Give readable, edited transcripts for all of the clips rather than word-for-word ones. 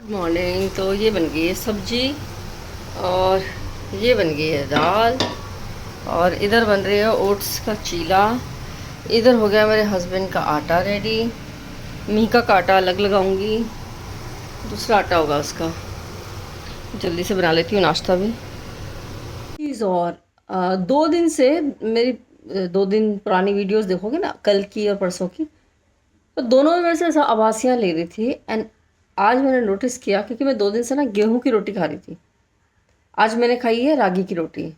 Morning. तो ये बन गई है सब्जी और ये बन गई है दाल और इधर बन रही है ओट्स का चीला। इधर हो गया मेरे हस्बैंड का आटा रेडी। मीका का आटा अलग लगाऊंगी, दूसरा आटा होगा उसका। जल्दी से बना लेती हूँ नाश्ता भी। चीज़ और 2 दिन से मेरी 2 दिन पुरानी वीडियोस देखोगे ना, कल की और परसों की, तो दोनों में मेरे से ऐसा आवासियाँ ले रही थी। एंड आज मैंने नोटिस किया, क्योंकि मैं 2 दिन से ना गेहूं की रोटी खा रही थी। आज मैंने खाई है रागी की रोटी।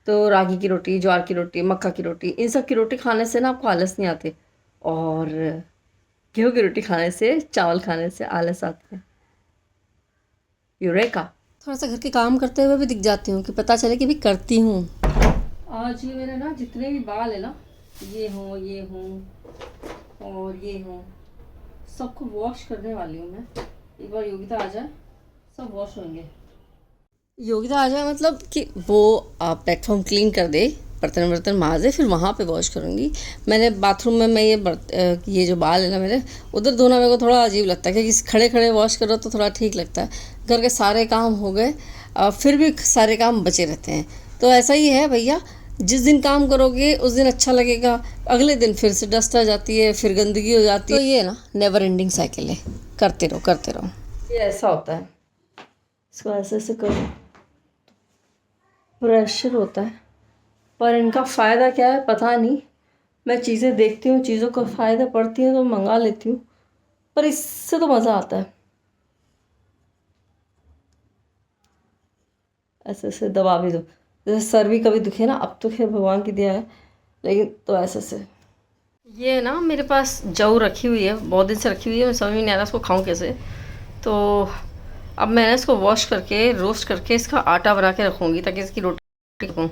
तो रागी की रोटी, ज्वार की रोटी, मक्का की रोटी, इन सब की रोटी खाने से ना आपको आलस नहीं आते, और गेहूं की रोटी खाने से, चावल खाने से आलस आते हैं। यूरेका। थोड़ा सा घर के काम करते हुए भी दिख जाती हूँ कि पता चले कि भी करती हूँ। आज ये मेरे ना जितने भी बाल है ना, ये हों और ये हों, सबको वॉश करने वाली हूँ मैं। एक बार योगिता आ जाए सब वॉश होंगे। योगिता आ जाए मतलब कि वो प्लेटफॉर्म क्लीन कर दे, बर्तन वर्तन मार फिर वहाँ पे वॉश करूँगी। मैंने बाथरूम में मैं ये जो बाल है ना मेरे, उधर धोना मेरे को थोड़ा अजीब लगता है, क्योंकि खड़े खड़े वॉश करो तो थोड़ा ठीक लगता है। घर के सारे काम हो गए, फिर भी सारे काम बचे रहते हैं। तो ऐसा ही है भैया, जिस दिन काम करोगे उस दिन अच्छा लगेगा, अगले दिन फिर से डस्ट आ जाती है, फिर गंदगी हो जाती है। तो ये ना नेवर एंडिंग साइकिल है, करते रहो करते रहो। ये ऐसा होता है, इसको ऐसे ऐसे करो, प्रेशर होता है। पर इनका फ़ायदा क्या है पता नहीं। मैं चीज़ें देखती हूँ, चीज़ों का फ़ायदा पड़ती है तो मंगा लेती हूँ, पर इससे तो मज़ा आता है। ऐसे ऐसे दबा भी दो, जैसे सर भी कभी दुखे ना, अब तो खैर भगवान की दया है, लेकिन तो ऐसे से। ये ना मेरे पास जऊ रखी हुई है, बहुत दिन से रखी हुई है, मैं समझ में नहीं आ रहा इसको खाऊं कैसे। तो अब मैंने इसको वॉश करके रोस्ट करके इसका आटा बना के रखूँगी, ताकि इसकी रोटी रखूँ।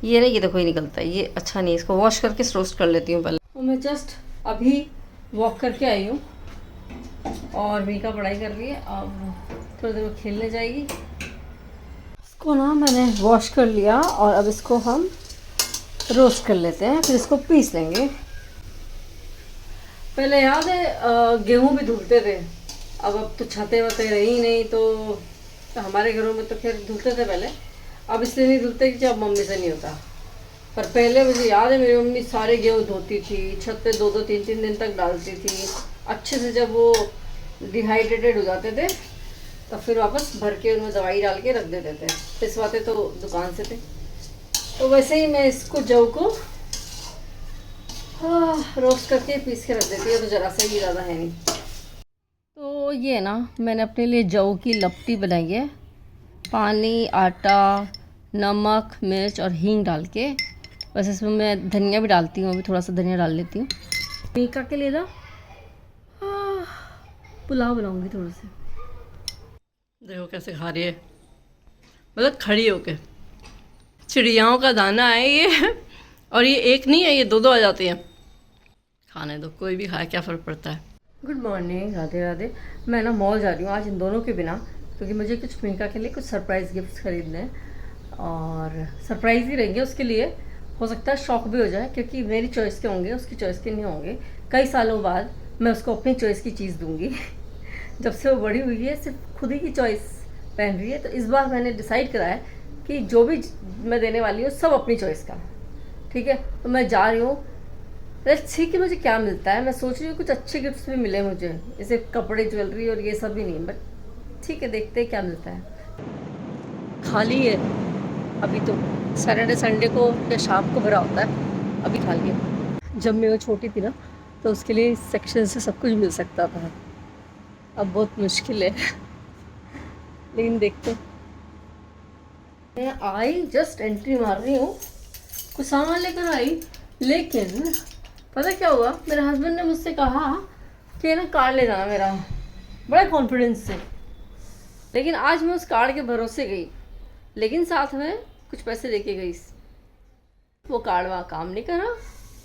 ये नहीं, ये देखो ये निकलता है, ये अच्छा नहीं है। इसको वॉश करके रोस्ट कर लेती हूँ पहले। तो मैं जस्ट अभी वॉक करके आई हूँ और मीका पढ़ाई कर रही है। अब थोड़ी देर में खेलने जाएगी। इसको ना मैंने वॉश कर लिया और अब इसको हम रोस्ट कर लेते हैं, फिर इसको पीस लेंगे। पहले याद है गेहूँ भी धुलते थे, अब तो छाते वते रही नहीं, तो हमारे घरों में तो खैर धुलते थे पहले। अब इसलिए नहीं धुलते कि जब मम्मी से नहीं होता। पर पहले मुझे याद है मेरी मम्मी सारे गेहूँ धोती थी, छत पे 2-2 3-3 दिन तक डालती थी अच्छे से। जब वो डिहाइड्रेटेड हो जाते थे तब फिर वापस भर के उनमें दवाई डाल के रख देते थे, पिसवाते तो दुकान से थे। तो वैसे ही मैं इसको जव को रोस्ट करके पीस के रख देती है, तो ज़रा सा ही, ज़्यादा है नहीं। तो ये ना मैंने अपने लिए जव की लपटी बनाई है, पानी, आटा, नमक, मिर्च और हींग डाल के। बस इसमें मैं धनिया भी डालती हूँ, अभी थोड़ा सा धनिया डाल लेती हूँ। मीका के लिए ना पुलाव बनाऊँगी थोड़े से। देखो कैसे खा रही है, मतलब खड़ी होके। चिड़ियाओं का दाना है ये और ये एक नहीं है, ये दो दो आ जाती हैं। खाने दो, कोई भी खाए, क्या फ़र्क पड़ता है। Good morning, Radhe Radhe. मैं ना मॉल जा रही हूँ आज इन दोनों के बिना, क्योंकि मुझे कुछ मीका के लिए कुछ सरप्राइज़ गिफ्ट्स खरीदने हैं, और सरप्राइज़ ही रहेंगे उसके लिए। हो सकता है शॉक भी हो जाए, क्योंकि मेरी चॉइस के होंगे, उसकी चॉइस के नहीं होंगे। कई सालों बाद मैं उसको अपनी चॉइस की चीज़ दूँगी जब से वो बड़ी हुई है सिर्फ खुद ही की चॉइस पहन रही है, तो इस बार मैंने डिसाइड करा है कि जो भी मैं देने वाली हूँ सब अपनी चॉइस का। ठीक है, तो मैं जा रही हूँ, लेट्स सी कि मुझे क्या मिलता है। मैं सोच रही हूँ कुछ अच्छे गिफ्ट्स भी मिले मुझे, जैसे कपड़े, ज्वेलरी और ये सब भी नहीं, बट ठीक है, देखते हैं क्या मिलता है। खाली है अभी तो, सैटरडे संडे को या शाम को भरा होता है, अभी खाली है। जब मैं वो छोटी थी ना, तो उसके लिए इस सेक्शन से सब कुछ मिल सकता था, अब बहुत मुश्किल है लेकिन देखते हैं। मैं आई, जस्ट एंट्री मार रही हूँ, कुछ सामान लेकर आई, लेकिन पता क्या हुआ, मेरे हस्बैंड ने मुझसे कहा कि ना कार ले जाना मेरा, बड़ा कॉन्फिडेंस से। लेकिन आज मैं उस कार के भरोसे गई, लेकिन साथ में कुछ पैसे लेके गई। वो कार्ड वहाँ काम नहीं करा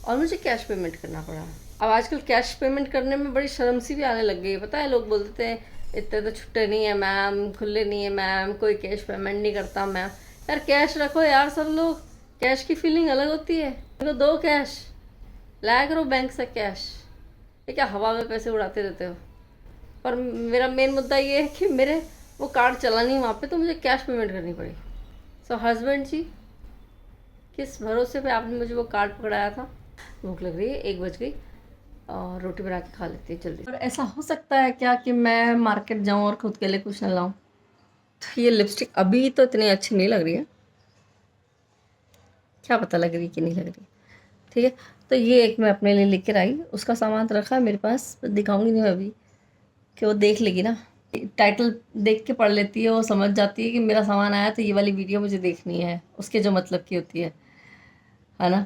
और मुझे कैश पेमेंट करना पड़ा। अब आजकल कैश पेमेंट करने में बड़ी शर्म सी भी आने लग गई है, पता है। लोग बोलते हैं इतने तो छुट्टे नहीं है मैम, खुले नहीं है मैम, कोई कैश पेमेंट नहीं करता मैम। यार कैश रखो यार, सब लोग, कैश की फीलिंग अलग होती है। तो दो कैश लाया करो बैंक से कैश, ये क्या हवा में पैसे उड़ाते रहते हो। पर मेरा मेन मुद्दा ये है कि मेरे वो कार्ड चला नहीं वहाँ पे, तो मुझे कैश पेमेंट करनी पड़ी। सो हस्बैंड जी, किस भरोसे पे आपने मुझे वो कार्ड पकड़ाया था। भूख लग रही है, 1 बज गई, और रोटी बना के खा लेती है जल्दी। और ऐसा हो सकता है क्या कि मैं मार्केट जाऊँ और खुद के लिए कुछ न लाऊं। तो ये लिपस्टिक अभी तो इतनी अच्छी नहीं लग रही है, क्या पता लग रही कि नहीं लग रही। ठीक है, तो ये एक मैं अपने लिए लेकर आई, उसका सामान तो रखा है मेरे पास, दिखाऊंगी नहीं मैं अभी, कि वो देख लेगी ना, टाइटल देख के पढ़ लेती है, वो समझ जाती है कि मेरा सामान आया तो ये वाली वीडियो मुझे देखनी है, उसके जो मतलब की होती है ना।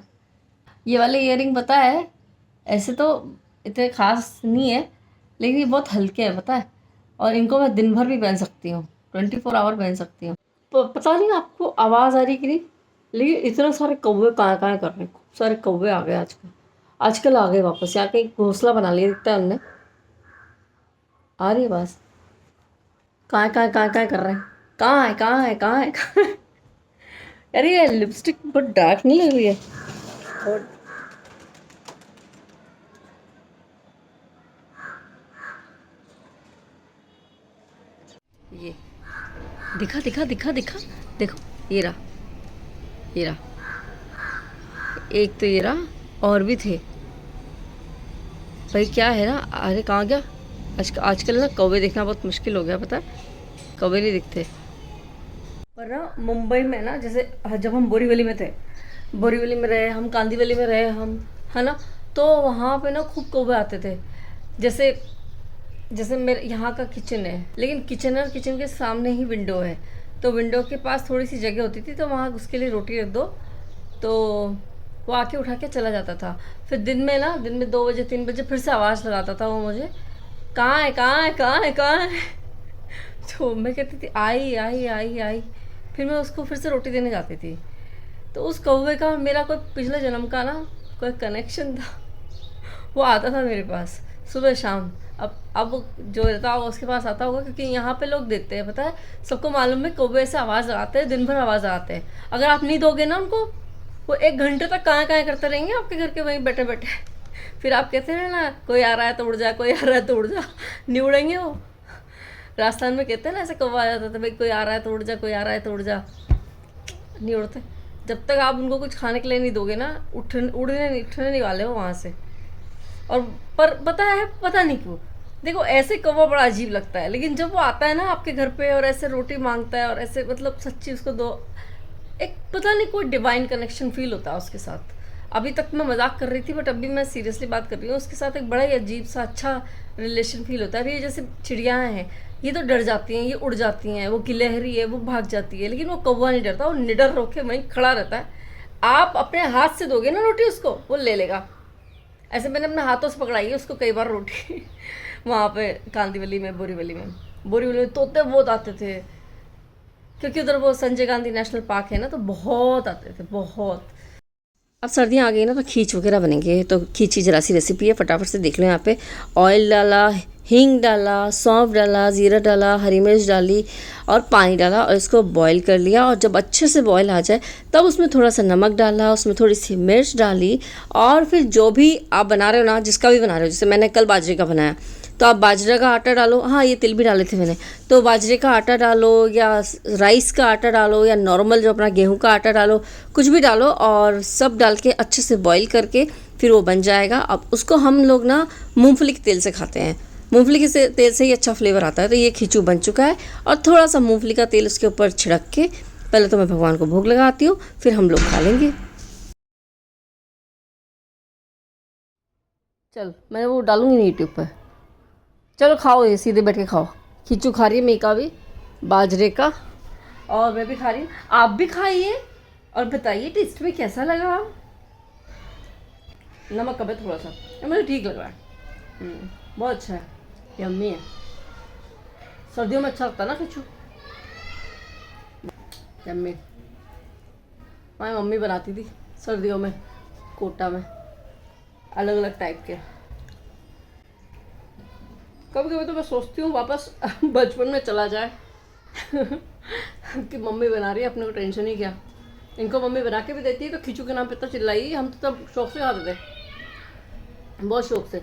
ये वाले इयररिंग पता है, ऐसे तो इतने खास नहीं है, लेकिन ये बहुत हल्के हैं पता है, और इनको मैं दिन भर भी पहन सकती हूँ, 24 आवर पहन सकती हूँ। पता नहीं आपको आवाज़ आ रही कि नहीं, लेकिन इतने सारे कौवे कहाँ कहाँ कर रहे हैं, खूब सारे कौवे आ गए आजकल। आजकल आ गए वापस, यहाँ कहीं घोंसला बना लिया दिखता है उनने। आ रही है आवाज़, कहाँ कहाँ कहाँ कहाँ कर रहे हैं, कहाँ है कहाँ है कहाँ है कहाँ है? अरे ये लिपस्टिक बहुत डार्क नहीं लग रही है? और ये दिखा दिखा दिखा दिखा, देखो ये रहा, ये रहा, एक तो ये रहा, और भी थे भाई। क्या है ना, अरे कहाँ गया, आजकल ना कौवे देखना बहुत मुश्किल हो गया, पता है, कौवे नहीं दिखते। पर ना मुंबई में ना, जैसे जब हम बोरीवली में थे, बोरीवली में रहे हम, कांदीवली में रहे हम, है ना, तो वहाँ पे ना खूब कौवे आते थे। जैसे जैसे मेरे यहाँ का किचन है, लेकिन किचन और किचन के सामने ही विंडो है, तो विंडो के पास थोड़ी सी जगह होती थी, तो वहाँ उसके लिए रोटी रख दो, तो वो आके उठा के चला जाता था। फिर दिन में ना, दिन में 2 बजे 3 बजे फिर से आवाज़ लगाता था वो मुझे, कहाँ है कहाँ है कहाँ है कहाँ है। तो मैं कहती थी आई आई आई आई, फिर मैं उसको फिर से रोटी देने जाती थी। तो उस कौवे का और मेरा कोई पिछले जन्म का ना कोई कनेक्शन था, वो आता था मेरे पास सुबह शाम। अब वो जो रहता होगा उसके पास आता होगा, क्योंकि यहाँ पे लोग देते हैं, पता है, सबको मालूम है कौवे से आवाज़ लगाते हैं, दिन भर आवाज़ लगाते हैं। अगर आप नहीं दोगे ना उनको, वो 1 घंटे तक कहाँ कहाँ करते रहेंगे आपके घर के वहीं बैठे बैठे। फिर आप कहते हैं ना, कोई आ रहा है तो उड़ जा, कोई आ रहा है तो उड़ जा, नहीं उड़ेंगे वो। राजस्थान में कहते हैं ना, ऐसे कौवा आ जाता था, भाई कोई आ रहा है तो उड़ जा, कोई आ रहा है तो उड़ जा, नहीं उड़ते। जब तक आप उनको कुछ खाने के लिए नहीं दोगे ना, उठने नहीं वाले हो वहाँ से। और पर पता है, पता नहीं क्यों, देखो ऐसे कौवा बड़ा अजीब लगता है, लेकिन जब वो आता है ना आपके घर पे और ऐसे रोटी मांगता है और ऐसे, मतलब सच्ची उसको दो, एक पता नहीं कोई डिवाइन कनेक्शन फील होता है उसके साथ। अभी तक मैं मजाक कर रही थी, बट अभी मैं सीरियसली बात कर रही हूँ, उसके साथ एक बड़ा ही अजीब सा अच्छा रिलेशन फील होता है। अभी ये जैसे चिड़िया हैं, ये तो डर जाती हैं, ये उड़ जाती हैं, वो गिलहरी है वो भाग जाती है, लेकिन वो कौवा नहीं डरता, वो निडर होके वहीं खड़ा रहता है। आप अपने हाथ से दोगे ना रोटी उसको, वो ले लेगा। ऐसे मैंने अपने हाथों से पकड़ाई है उसको कई बार रोटी। वहाँ पे कांदीवली में, बोरीवली में तोते बहुत आते थे, क्योंकि उधर वो संजय गांधी नेशनल पार्क है ना, तो बहुत आते थे, बहुत। अब सर्दियाँ आ गई ना, तो खीच वगैरह बनेंगे, तो खींची जरा सी रेसिपी है, फटाफट से देख लो। यहाँ पे ऑयल डाला, हींग डाला, सौंफ डाला, जीरा डाला, हरी मिर्च डाली और पानी डाला, और इसको बॉईल कर लिया। और जब अच्छे से बॉईल आ जाए तब उसमें थोड़ा सा नमक डाला, उसमें थोड़ी सी मिर्च डाली, और फिर जो भी आप बना रहे हो ना, जिसका भी बना रहे हो, जैसे मैंने कल बाजरे का बनाया, तो आप बाजरे का आटा डालो, हाँ ये तिल भी डाले थे मैंने, तो बाजरे का आटा डालो या राइस का आटा डालो या नॉर्मल जो अपना गेहूं का आटा डालो, कुछ भी डालो, और सब डाल के अच्छे से बॉईल करके फिर वो बन जाएगा। अब उसको हम लोग ना मूंगफली के तेल से खाते हैं, मूंगफली के तेल से ही अच्छा फ्लेवर आता है। तो ये खिचू बन चुका है, और थोड़ा सा मूंगफली का तेल उसके ऊपर छिड़क के पहले तो मैं भगवान को भोग लगाती हूँ, फिर हम लोग खा लेंगे। चल मैं वो डालूंगी नहीं यूट्यूब पर, चलो खाओ, ये सीधे बैठ के खाओ। खिचू खा रही है मेका भी, बाजरे का, और मैं भी खा रही हूँ, आप भी खाइए और बताइए टेस्ट में कैसा लगा। नमक कब है थोड़ा सा, ये मुझे ठीक लग रहा है, बहुत अच्छा है, यम्मी है। सर्दियों में अच्छा लगता है ना खिचू, यम्मी। हमारी मम्मी बनाती थी सर्दियों में, कोटा में, अलग अलग टाइप के। कभी कभी तो मैं सोचती हूँ वापस बचपन में चला जाए कि मम्मी बना रही है, अपने को टेंशन ही क्या, इनको मम्मी बना के भी देती है, तो खिचू के नाम पे तो चिल्लाई, हम तो तब शौक से खाते थे, बहुत शौक से।